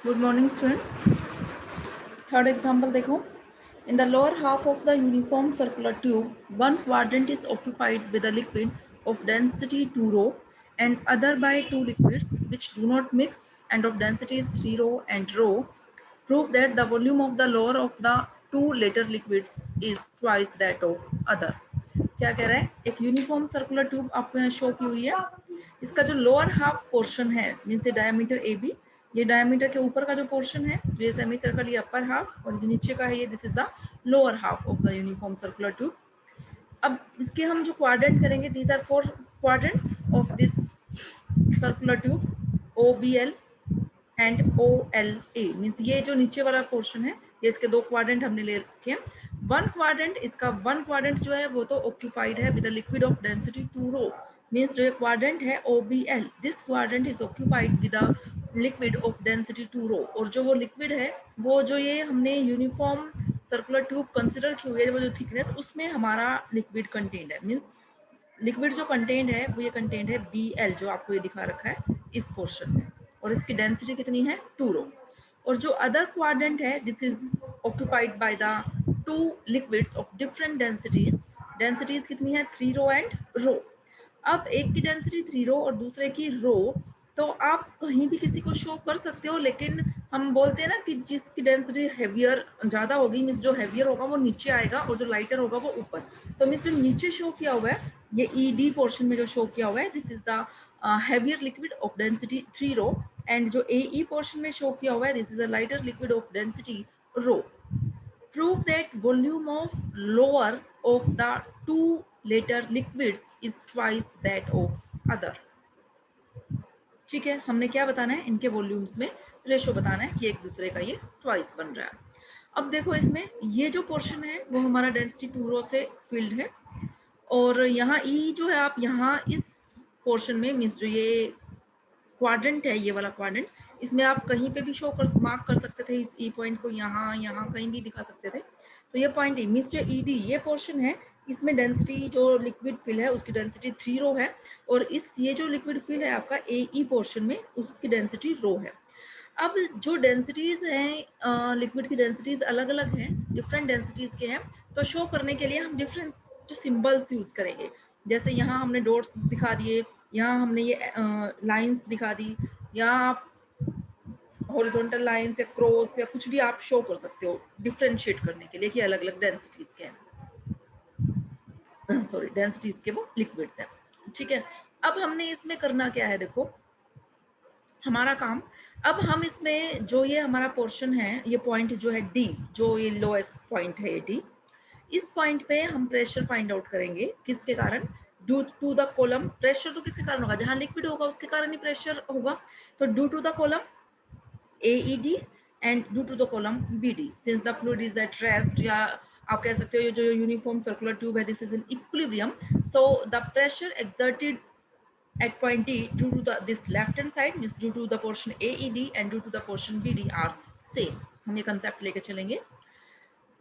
Good morning, students. Third example देखो. In the lower half of the uniform circular tube, one quadrant is occupied with a liquid of density 2 rho and other by two liquids which do not mix and of densities 3 rho and rho. Prove that the volume of the lower of the two later liquids is twice that of other. क्या कह रहा है? एक uniform circular tube आपको यहाँ show की हुई है. इसका जो लोअर हाफ पोर्शन है मीन्स ये डायमीटर ए बी, ये डायमीटर के ऊपर का जो पोर्शन है जो ये सेमी सर्कल, ये अपर हाफ, और जो नीचे का है ये this is the lower half of the uniform circular tube. अब इसके हम जो क्वाड्रेंट करेंगे, these are 4 quadrants of this circular tube, O B L and O L A. Means ये जो नीचे वाला पोर्शन है ये इसके 2 क्वाड्रेंट हमने ले रखे हैं. वन क्वाड्रेंट, इसका वन क्वाड्रेंट जो है वो तो ऑक्यूपाइड है with a liquid of density 2 rho. Means जो ये क्वाड्रेंट है O B L, this quadrant is occupied with a liquid of density 2 rho. और जो वो लिक्विड है वो जो ये हमने यूनिफॉर्म सर्कुलर ट्यूब कंसिडर की हुई है, वो जो थिकनेस उसमें हमारा लिक्विड कंटेंड है. मीन्स लिक्विड जो कंटेंट है वो ये कंटेंट है बी एल, जो आपको ये दिखा रखा है इस पोर्शन में, और इसकी डेंसिटी कितनी है 2 रो. और जो अदर क्वाड्रेंट है this is occupied by the two liquids of different densities. Densities कितनी है 3 रो एंड रो. अब एक की डेंसिटी 3 रो और दूसरे की रो, तो आप कहीं भी किसी को शो कर सकते हो, लेकिन हम बोलते हैं ना कि जिसकी डेंसिटी हैवियर ज़्यादा होगी मीन्स जो हैवियर होगा वो नीचे आएगा और जो लाइटर होगा वो ऊपर. तो मीन्स जो नीचे शो किया हुआ है ये ई डी पोर्शन में जो शो किया हुआ है this is the heavier liquid of density 3 rho, and जो ए ई पोर्शन में शो किया हुआ है this is a lighter liquid of density rho. Prove that volume of lower of the two later liquids is twice that of other. ठीक है, हमने क्या बताना है, इनके वॉल्यूम्स में रेशो बताना है कि एक दूसरे का ये ट्वाइस बन रहा है. अब देखो इसमें ये जो पोर्शन है वो हमारा डेंसिटी 2 रो से फिल्ड है, और यहाँ ई जो है आप यहाँ इस पोर्शन में मीन्स जो ये क्वाड्रेंट है ये वाला क्वाड्रेंट, इसमें आप कहीं पे भी शो कर मार्क कर सकते थे इस ई पॉइंट को, यहाँ यहाँ कहीं भी दिखा सकते थे. तो ये पॉइंट ई मीन्स जो ई डी ये पोर्शन है इसमें डेंसिटी जो लिक्विड फिल है उसकी डेंसिटी 3 रो है, और इस ये जो लिक्विड फिल है आपका ए ई पोर्शन में उसकी डेंसिटी रो है. अब जो डेंसिटीज हैं लिक्विड की डेंसिटीज अलग अलग हैं, डिफरेंट डेंसिटीज के हैं, तो शो करने के लिए हम डिफरेंट जो सिंबल्स यूज करेंगे. जैसे यहाँ हमने डॉट्स दिखा दिए, यहाँ हमने ये लाइंस दिखा दी, यहाँ आप हॉरिजॉन्टल लाइंस या क्रॉस या कुछ भी आप शो कर सकते हो डिफरेंशिएट करने के लिए कि अलग अलग डेंसिटीज के हैं, सॉरी डेंसिटीज के वो लिक्विड्स हैं. ठीक है, अब हमने इसमें करना क्या है, देखो हमारा काम, अब हम इसमें जो ये हमारा पोर्शन है ये पॉइंट जो है डी, जो ये लोएस्ट पॉइंट है ये डी, इस पॉइंट पे हम प्रेशर फाइंड आउट करेंगे. किसके कारण, due to the column. Pressure तो किसके कारण होगा, जहां लिक्विड होगा उसके कारण ही प्रेशर होगा. तो due to the column AED and due to the column BD, since the fluid is at rest, या आप कह सकते हो ये जो यूनिफॉर्म सर्कुलर ट्यूब है this is in equilibrium, so the pressure exerted at point D due to this left hand side means due to the portion AED and due to the portion BD are same. हम ये concept लेके चलेंगे.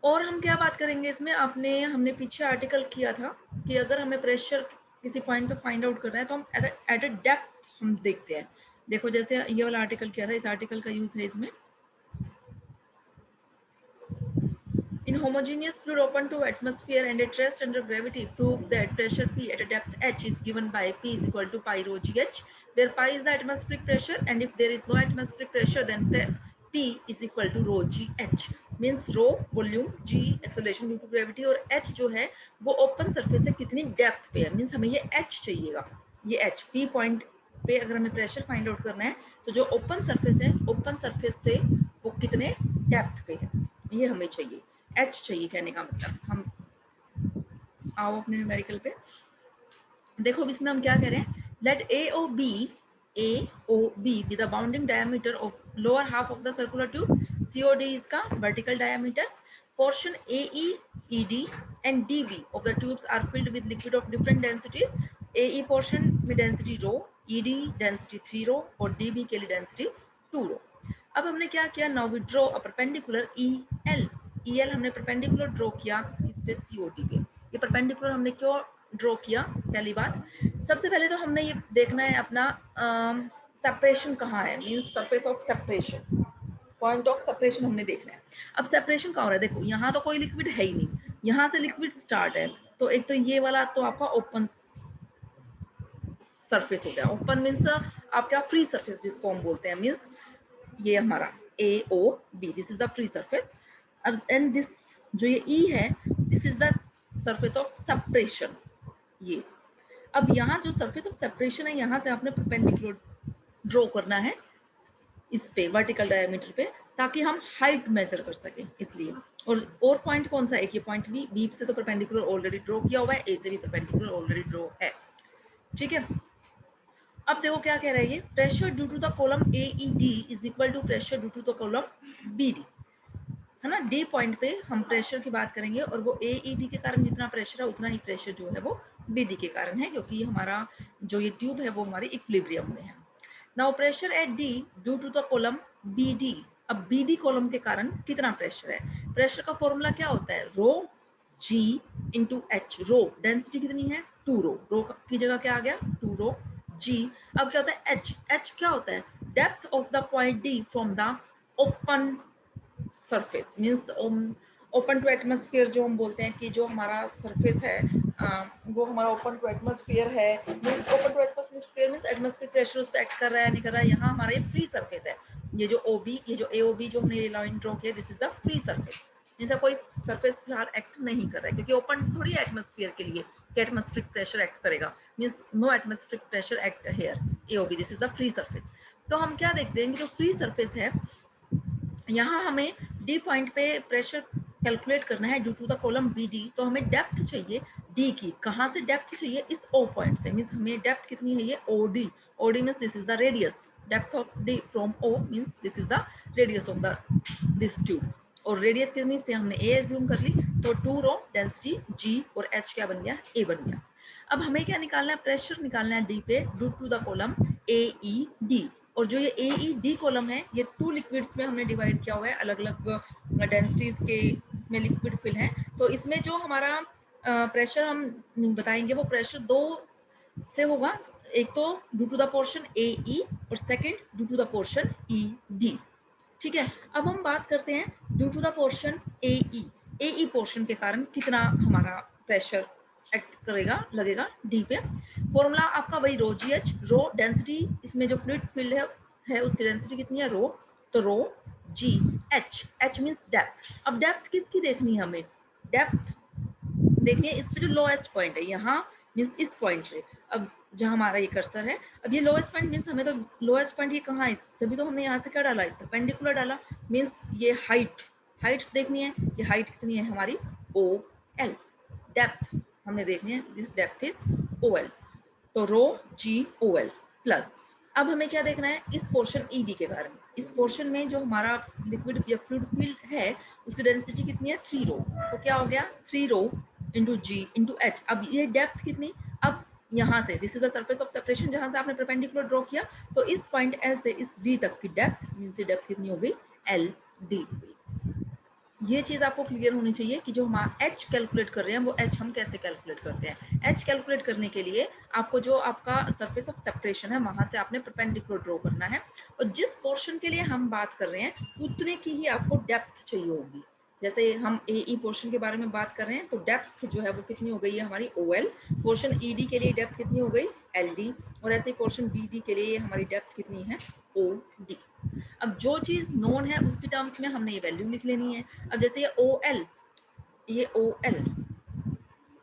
और हम क्या बात करेंगे इसमें, हमने पीछे आर्टिकल किया था कि अगर हमें प्रेशर किसी पॉइंट पे फाइंड आउट करना है तो हम एट अ डेप्थ हम देखते हैं. देखो जैसे ये वाला आर्टिकल किया था, इस आर्टिकल का यूज है इसमें. In homogeneous fluid open to atmosphere and at rest under gravity, prove that pressure P at a depth h is given by P is equal to pi rho gh, where pi is the atmospheric pressure and if there is no atmospheric pressure then P is equal to rho gh. Means rho volume, g acceleration due to gravity, और h जो है वो open surface से कितनी depth पे है. Means हमें ये h चाहिएगा, ये h P पॉइंट पे अगर हमें प्रेशर फाइंड आउट करना है तो जो ओपन सरफेस है ओपन सरफेस से वो कितने डेप्थ पे है ये हमें चाहिए. H चाहिए कहने का मतलब. हम आओ अपने न्यूमेरिकल पे. देखो इसमें हम क्या कह रहे हैं, late AOB be the bounding diameter of lower half of the circular tube. COD इसका vertical diameter. Portion AE, ED and DB of the tubes are filled with liquid of different densities. AE portion में density rho, ED density 3 rho और DB के लिए density 2 rho. अब हमने क्या किया, now we draw a perpendicular EL हमने perpendicular draw किया इस पे COD पे. ये परपेंडिकुलर हमने क्यों ड्रॉ किया, पहली बात, सबसे पहले तो हमने ये देखना है अपना सेपरेशन कहाँ है, means surface of separation. Point of separation हमने देखना है। अब सेपरेशन कहाँ हो रहा है, देखो यहाँ तो कोई लिक्विड है ही नहीं, यहाँ से लिक्विड स्टार्ट है, तो एक तो ये वाला तो आपका ओपन सरफेस हो गया। ओपन मीन्स आपका फ्री सरफेस जिसको हम बोलते हैं, मीन्स ये हमारा AOB, this is the free surface. And this जो ये E है, this is the surface of separation. ये अब यहाँ जो सरफेस ऑफ सेपरेशन है, यहाँ से आपने परपेंडिकुलर ड्रॉ करना है इस पे वर्टिकल डायमीटर पे, ताकि हम हाइट मेजर कर सकें इसलिए। और पॉइंट कौन सा, एक ये पॉइंट बी से तो परपेंडिकुलर ऑलरेडी ड्रॉ किया हुआ है, ए से भी परपेंडिकुलर ऑलरेडी ड्रॉ है, ठीक है। अब देखो क्या कह रहा है ये, pressure due to the column AED is equal to pressure due to the column BD, है ना। डी पॉइंट पे हम प्रेशर की बात करेंगे, और वो AED के कारण जितना प्रेशर है उतना ही प्रेशर जो है वो BD के कारण है, क्योंकि हमारा जो ये ट्यूब है वो हमारी इक्विलिब्रियम में है। Now pressure at D due to the column BD, अब BD कॉलम के कारण कितना प्रेशर है, प्रेशर का फॉर्मूला क्या होता है, रो G into H। Rho density कितनी है 2 रो, रो की जगह क्या आ गया 2 रो G। अब क्या होता है H क्या होता है, depth of the point D from the open surface, means open to atmosphere जो हम बोलते हैं कि जो हमारा सरफेस है वो हमारा ओपन टू एटमॉस्फेयर है। Means open to atmosphere means atmosphere pressure उस पर एक्ट कर रहा है नहीं कर रहा है। यहाँ हमारा ये फ्री सरफेस है, ये जो OB, ये जो AOB जो हमने लाइन ड्रॉ किया, this is the free surface. इनसे कोई सरफेस फिलहाल एक्ट नहीं कर रहा है, क्योंकि ओपन थोड़ी एटमॉस्फेयर के लिए कि एटमॉस्फेरिक प्रेशर एक्ट करेगा, means no atmospheric pressure act here AOB, this is the free surface. तो हम क्या देखते हैं कि जो फ्री सरफेस है, यहाँ हमें डी पॉइंट पे प्रेशर कैलकुलेट करना है due to the column BD, तो हमें डेप्थ चाहिए D की। कहाँ से डेप्थ चाहिए, इस O पॉइंट से, मीन्स हमें डेप्थ कितनी है ये OD means this is the radius, depth of D from O means this is the radius of the this tube, और रेडियस कितनी से हमने A एज्यूम कर ली, तो 2 रो डेंसिटी G और H क्या बन गया, A बन गया। अब हमें क्या निकालना है, प्रेशर निकालना है D पे due to the column AED, और जो ये AED कॉलम है ये 2 लिक्विड्स में हमने डिवाइड किया हुआ है, अलग अलग डेंसिटीज के इसमें लिक्विड फिल है। तो इसमें जो हमारा प्रेशर हम बताएंगे वो प्रेशर 2 से होगा, एक तो due to the portion AE और second due to the portion ED, ठीक है। अब हम बात करते हैं due to the portion AE portion के कारण कितना हमारा प्रेशर एक्ट करेगा, लगेगा D पे। फॉर्मूला आपका वही रो GH, रो डेंसिटी, इसमें जो फ्लूइड फिल्ड है उसकी डेंसिटी कितनी है रो, तो रो GH, H मीन्स डेप्थ। अब डेप्थ किसकी देखनी है हमें, डेप्थ देखिए इस पे जो लोएस्ट पॉइंट है यहाँ, मीन्स इस पॉइंट पे, अब जहाँ हमारा ये कर्सर है, अब ये लोएस्ट पॉइंट मीन्स हमें तो लोएस्ट पॉइंट ये कहाँ है, तभी तो हमने यहाँ से क्या डाला है, परपेंडिकुलर डाला, मीन्स ये हाइट देखनी है, ये हाइट कितनी है हमारी OL। डेप्थ हमने देखनी है, दिस डेप्थ इज OL, तो रो GOL प्लस। अब हमें क्या देखना है, इस पोर्शन ED के कारण, इस पोर्शन में जो हमारा लिक्विड या फ्लूइड फील्ड है उसकी डेंसिटी कितनी है 3 रो, तो क्या हो गया 3 rho into G into H। अब ये डेप्थ कितनी, अब यहाँ से this is the surface of separation, जहां से आपने परपेंडिकुलर ड्रॉ किया, तो इस पॉइंट L से इस D तक की डेप्थ मीन्स डेप्थ कितनी हो गई LD। ये चीज आपको क्लियर होनी चाहिए कि जो हम H कैलकुलेट कर रहे हैं वो H हम कैसे कैलकुलेट करते हैं। H कैलकुलेट करने के लिए आपको जो आपका सरफेस ऑफ सेपरेशन है वहां से आपने परपेंडिकुलर ड्रॉ करना है, और जिस पोर्शन के लिए हम बात कर रहे हैं उतने की ही आपको डेप्थ चाहिए होगी। जैसे हम AE पोर्शन के बारे में बात कर रहे हैं, तो डेप्थ जो है वो कितनी हो गई है हमारी OL, पोर्शन ED के लिए डेप्थ कितनी हो गई LD, और ऐसे ही पोर्शन BD के लिए हमारी डेप्थ कितनी है OD। अब जो चीज नोन है उसकी टर्म्स में हमने ये वैल्यू लिख लेनी है। अब जैसे ये OL,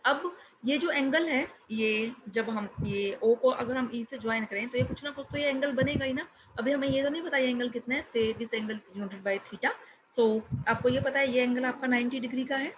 अब ये जो एंगल है, ये जब हम ये O को अगर हम E से ज्वाइन करें तो ये कुछ ना कुछ तो ये एंगल बनेगा ही ना। अभी हमें ये तो नहीं पता ये एंगल कितना है, से this angle is denoted by theta, so आपको ये पता है ये एंगल आपका 90 डिग्री का है,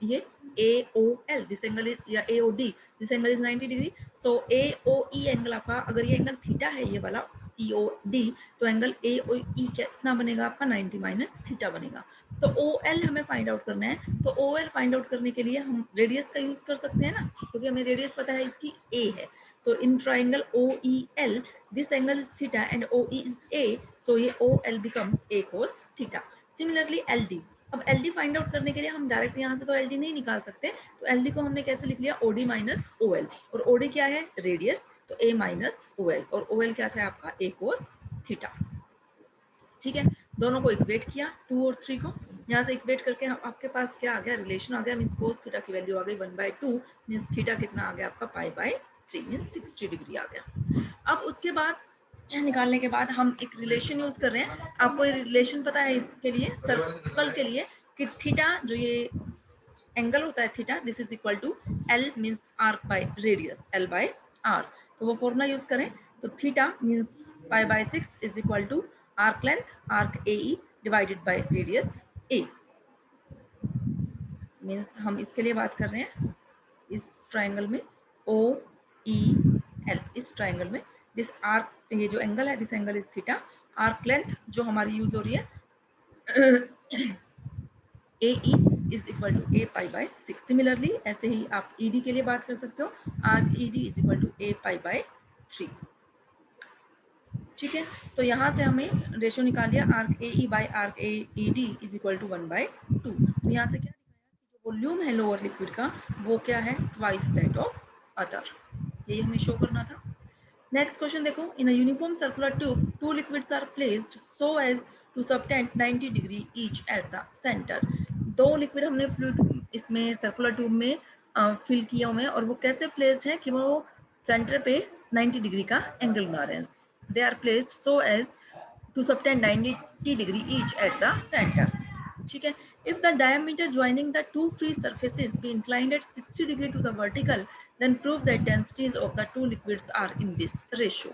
ये AOL दिस एंगल इज, या AOD this angle is 90 degree, so AOE angle आपका, अगर ये एंगल थीटा है ये वाला EOD, तो एंगल AOE कितना बनेगा आपका 90 माइनस थीटा बनेगा। तो OL हमें फाइंड आउट करना है, तो OL फाइंड आउट करने के लिए हम रेडियस का यूज कर सकते हैं ना, क्योंकि हमें रेडियस पता है इसकी A है, तो in triangle OEL this angle is theta and OE is A, सो ये OL becomes A cos theta. Similarly LD, अब LD फाइंड आउट करने के लिए हम डायरेक्ट यहाँ से तो LD नहीं निकाल सकते, तो LD को हमने कैसे लिख लिया OD माइनस OL, और OD क्या है रेडियस, तो A माइनस OL, और OL क्या था आपका A cos थीटा, ठीक है। दोनों को इक्वेट किया 2 और 3 को, यहाँ से इक्वेट करके आपके पास क्या आ गया, रिलेशन आ गया, मीन्स कोस थीटा की वैल्यू आ गई 1/2, मीन्स थीटा कितना आ गया आपका π/3, मीन्स 60 डिग्री आ गया। अब उसके बाद निकालने के बाद हम एक रिलेशन यूज कर रहे हैं, आपको ये रिलेशन पता है इसके लिए, सर्कल के लिए, कि थीटा जो ये एंगल होता है theta, this is equal to L means arc by radius, L/R, तो वो फॉर्मूला यूज करें तो theta means π/6 is equal to arc length arc AE divided by radius A, मीन्स हम इसके लिए बात कर रहे हैं इस ट्राइंगल में OEL, इस ट्राइंगल में दिस आर्क, ये जो एंगल है this angle is theta, arc length जो हमारी यूज हो रही है AE is equal to A π/6। Similarly ऐसे ही आप ED के लिए बात कर सकते हो, arc ED is equal to A π/3। ठीक है, तो यहाँ से हमें रेशियो निकाल लिया, arc AE by arc AED is equal to 1/2। तो यहाँ से क्या जो वॉल्यूम है लोअर लिक्विड का वो क्या है, ट्वाइस दैट ऑफ अदर, यही हमें शो करना था। नेक्स्ट क्वेश्चन देखो, in a uniform circular tube 2 liquids are placed so as to subtend 90 degree each at the centre. 2 liquid हमने फ्लूइड इसमें सर्कुलर ट्यूब में फिल किए हुए हैं और वो कैसे प्लेस्ड है कि वो सेंटर पे 90 डिग्री का एंगल बना रहे हैं। They are placed so as to subtend 90 degree each at the centre. ठीक है, if the diameter joining the two free surfaces be inclined at 60 degree to the vertical, then prove that densities of the two liquids are in this ratio।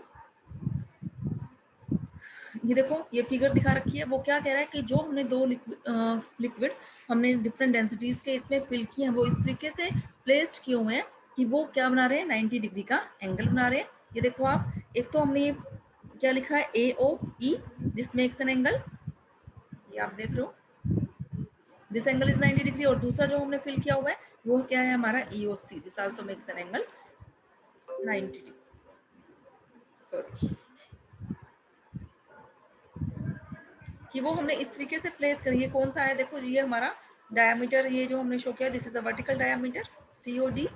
ये देखो ये figure दिखा रखी है, वो क्या कह रहा है कि जो हमने 2 लिक्विड हमने डिफरेंट डेंसिटीज के इसमें फिल किए हैं वो इस तरीके से प्लेस्ड किए हुए हैं कि वो क्या बना रहे हैं, 90 डिग्री का एंगल बना रहे हैं। ये देखो आप, एक तो हमने क्या लिखा है AOE, this makes an angle, ये आप देख रहे हो दिस एंगल इज 90 डिग्री, और दूसरा जो हमने फिल किया हुआ है वो क्या है हमारा EOC, this also makes an angle 90 degree. Sorry, कि वो हमने इस तरीके से प्लेस करी है। कौन सा है, देखो ये हमारा डायमीटर, ये जो हमने शो किया this is a vertical diameter COD,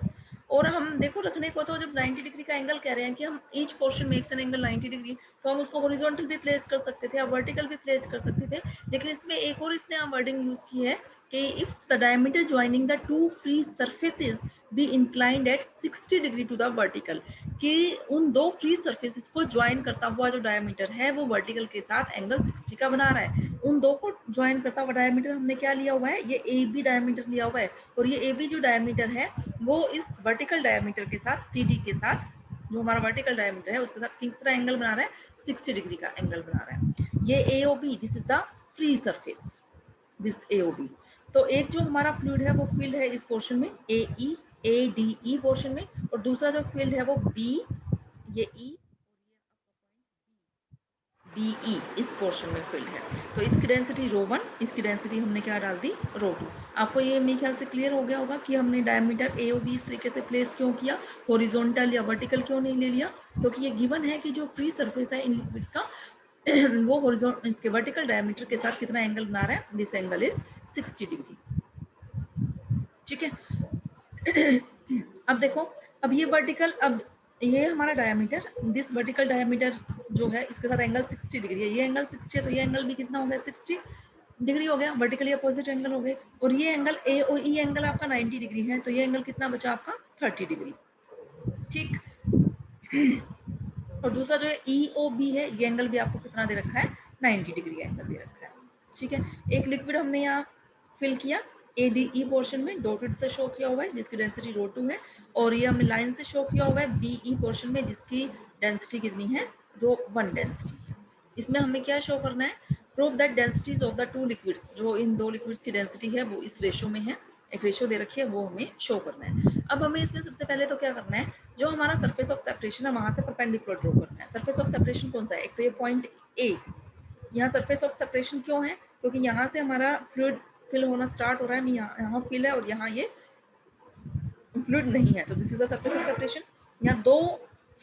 और हम देखो रखने को तो जब 90 डिग्री का एंगल कह रहे हैं कि हम each portion makes an angle 90 degree, तो हम उसको हॉरिजॉन्टल भी प्लेस कर सकते थे और वर्टिकल भी प्लेस कर सकते थे, लेकिन इसमें एक और इसने वर्डिंग यूज की है कि if the diameter joining the two free surfaces be inclined at 60 degree to the vertical, कि उन 2 फ्री सरफेसेस को ज्वाइन करता हुआ जो डायमीटर है वो वर्टिकल के साथ एंगल 60 का बना रहा है। उन 2 को ज्वाइन करता हुआ डायमीटर हमने क्या लिया हुआ है, ये AB डायमीटर लिया हुआ है, और ये AB जो डायमीटर है वो इस वर्टिकल डायमीटर के साथ CD के साथ, जो हमारा वर्टिकल डायमीटर है उसके साथ कितना एंगल बना रहा है, 60 डिग्री का एंगल बना रहा है। ये AOB, this is the free surface, this AOB। तो एक जो हमारा फ्लूइड है वो फील्ड है इस पोर्शन में ADE पोर्शन में, और दूसरा जो फील्ड है वो B, ये E BE इस पोर्शन में फील्ड है। तो इसकी डेंसिटी ρ1, इसकी डेंसिटी हमने क्या डाल दी, ρ2। आपको ये मेरे ख्याल से क्लियर हो गया होगा कि हमने डायमीटर AOB इस तरीके से प्लेस क्यों किया, हॉरिजॉन्टल या वर्टिकल क्यों नहीं ले लिया, क्योंकि ये गिवन है कि जो फ्री सरफेस है इन लिक्विड्स का वो हॉरिजॉन्टल इसके वर्टिकल डायमीटर के साथ कितना एंगल बना रहा है, दिस एंगल इज 60 डिग्री। ठीक है अब देखो, अब ये वर्टिकल, अब ये हमारा डायमीटर, दिस वर्टिकल डायमीटर जो है इसके साथ एंगल 60 डिग्री है, ये एंगल 60 है तो ये एंगल भी कितना हो गया, 60 डिग्री हो गया, वर्टिकली अपोजिट एंगल हो गए, और ये एंगल AOE एंगल आपका 90 डिग्री है, तो ये एंगल कितना बचा आपका 30 डिग्री। ठीक, और दूसरा जो है EOB है, ये एंगल भी आपको कितना दे रखा है, 90 डिग्री एंगल दे रखा है। ठीक है, एक लिक्विड हमने यहाँ फिल किया ADE पोर्शन में, डॉटेड से शो किया हुआ है जिसकी डेंसिटी ρ2 है, और ये हमने लाइन से शो किया हुआ है BE पोर्शन में जिसकी डेंसिटी कितनी है, ρ1 डेंसिटी है। इसमें हमें क्या शो करना है, prove that densities of the 2 liquids, जो इन 2 लिक्विड्स की डेंसिटी है वो इस रेशियो में है, एक रेशियो दे रखी है वो हमें शो करना है। अब हमें इसमें सबसे पहले तो क्या करना है, जो हमारा सरफेस ऑफ सेपरेशन है वहां से परपेंडिकुलर ड्रॉ करना है। सरफेस ऑफ सेपरेशन कौन सा है, एक तो ये पॉइंट A, यहाँ सरफेस ऑफ सेपरेशन क्यों है, क्योंकि यहाँ से हमारा फ्लूइड फिल होना स्टार्ट हो रहा है, यहाँ फिल है और यहाँ ये फ्लूइड नहीं है, तो this is the surface of separation. यहाँ 2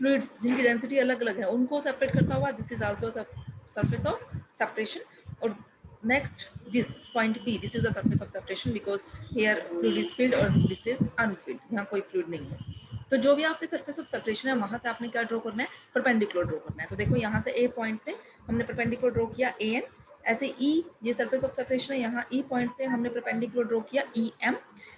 फ्लूइड्स जिनकी डेंसिटी अलग अलग है उनको सेपरेट करता हुआ this is also surface of separation. और next this point B, this is the surface of separation because here fluid is filled और दिस इज अनफिल्ड, यहाँ कोई फ्लूइड नहीं है। तो जो भी आपके सरफेस ऑफ सेपरेशन है वहां से आपने क्या ड्रॉ करना है, परपेंडिकुलर ड्रॉ करना है। तो देखो यहाँ से A पॉइंट से हमने परपेंडिकुलर ड्रॉ किया AN, ऐसे ई, ये सरफेस ऑफ सेपरेशन है, यहाँ ई पॉइंट से हमने परपेंडिकुलर ड्रॉ किया E M.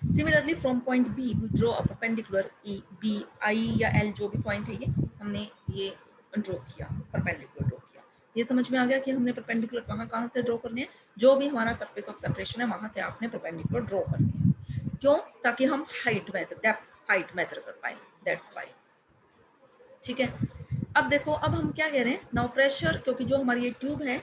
Similarly from point B we draw a perpendicular E B I या एल जो भी पॉइंट है ये हमने ये ड्रॉ किया, परपेंडिकुलर ड्रॉ किया। ये समझ में आ गया कि हमने परपेंडिकुलर कहाँ से ड्रॉ करने हैं, जो भी हमारा सरफेस ऑफ सेपरेशन है वहां से आपने परपेंडिकुलर ड्रॉ करनी है। क्यों? ताकि हम height measure, depth height measure कर पाए, दैट्स वाई। ठीक है, अब देखो, अब हम क्या कह रहे हैं, नाउ प्रेशर, क्योंकि जो हमारी ये ट्यूब है,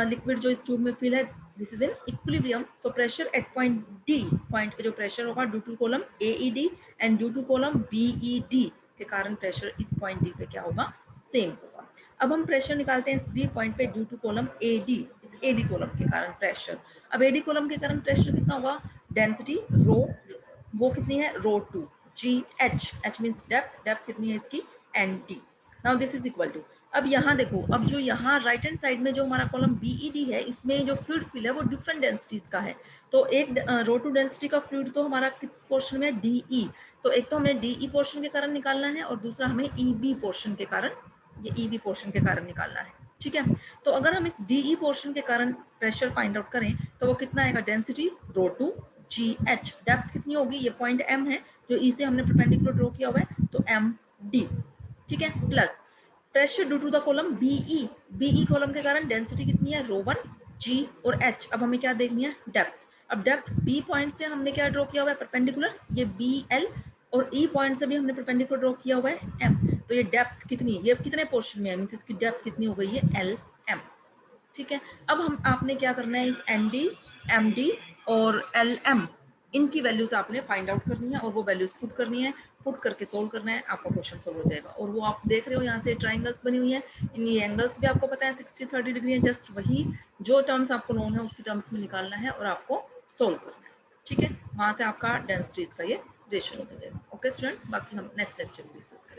लिक्विड जो इस ट्यूब में फिल है, this is in equilibrium, so pressure at point D, point पे जो प्रेशर होगा due to column AED and due to column BED के कारण प्रेशर इस पॉइंट डी पे क्या होगा, सेम होगा। अब हम प्रेशर निकालते हैं इस डी पॉइंट पे ड्यू टू कॉलम AD, इस AD कॉलम के कारण प्रेशर। अब AD कॉलम के कारण प्रेशर कितना होगा, डेंसिटी रो, वो कितनी है, rho 2 GH, H means depth, depth कितनी है इसकी ND। Now this is equal to, अब यहाँ देखो, अब जो यहाँ राइट हैंड साइड में जो हमारा कॉलम BED है, इसमें जो फ्लूइड फिल है वो डिफरेंट डेंसिटीज का है। तो एक रो 2 डेंसिटी का फ्लूइड तो हमारा किस पोर्शन में, DE, तो एक तो हमें DE पोर्शन के कारण निकालना है और दूसरा हमें EB पोर्शन के कारण, ये EB पोर्शन के कारण निकालना है। ठीक है, तो अगर हम इस DE पोर्शन के कारण प्रेशर फाइंड आउट करें तो वो कितना आएगा, डेंसिटी रो 2 GH, डेप्थ कितनी होगी, ये पॉइंट M है जो E से हमने परपेंडिकुलर ड्रॉ किया हुआ है, तो MD। ठीक है, plus pressure due to the column BE column के कारण डेंसिटी कितनी है, रो 1 G और H। अब हमें क्या देखनी है, डेप्थ। अब डेप्थ B पॉइंट से हमने क्या ड्रॉ किया हुआ है, परपेंडिकुलर, ये BL, और E पॉइंट से भी हमने परपेंडिकुलर ड्रॉ किया हुआ है M। तो ये डेप्थ कितनी, ये कितने पोर्शन में है, मींस इसकी डेप्थ कितनी हो गई है, LM। ठीक है, अब हम आपने क्या करना है, इस ND, MD और LM, इनकी वैल्यूज आपने फाइंड आउट करनी है और वो वैल्यूज पुट करनी है, पुट करके सोल्व करना है, आपका क्वेश्चन सोल्व हो जाएगा। और वो आप देख रहे हो यहाँ से ट्राइंगल्स बनी हुई है, इन ये एंगल्स भी आपको पता है 60-30 डिग्री है, जस्ट वही जो टर्म्स आपको नोन है उसकी टर्म्स में निकालना है और आपको सोल्व करना है। ठीक है, वहां से आपका डेंसिटीज का ये रेशियो निकल जाएगा। ओके स्टूडेंट्स, बाकी हम नेक्स्ट लेक्चर में डिस्कस करेंगे।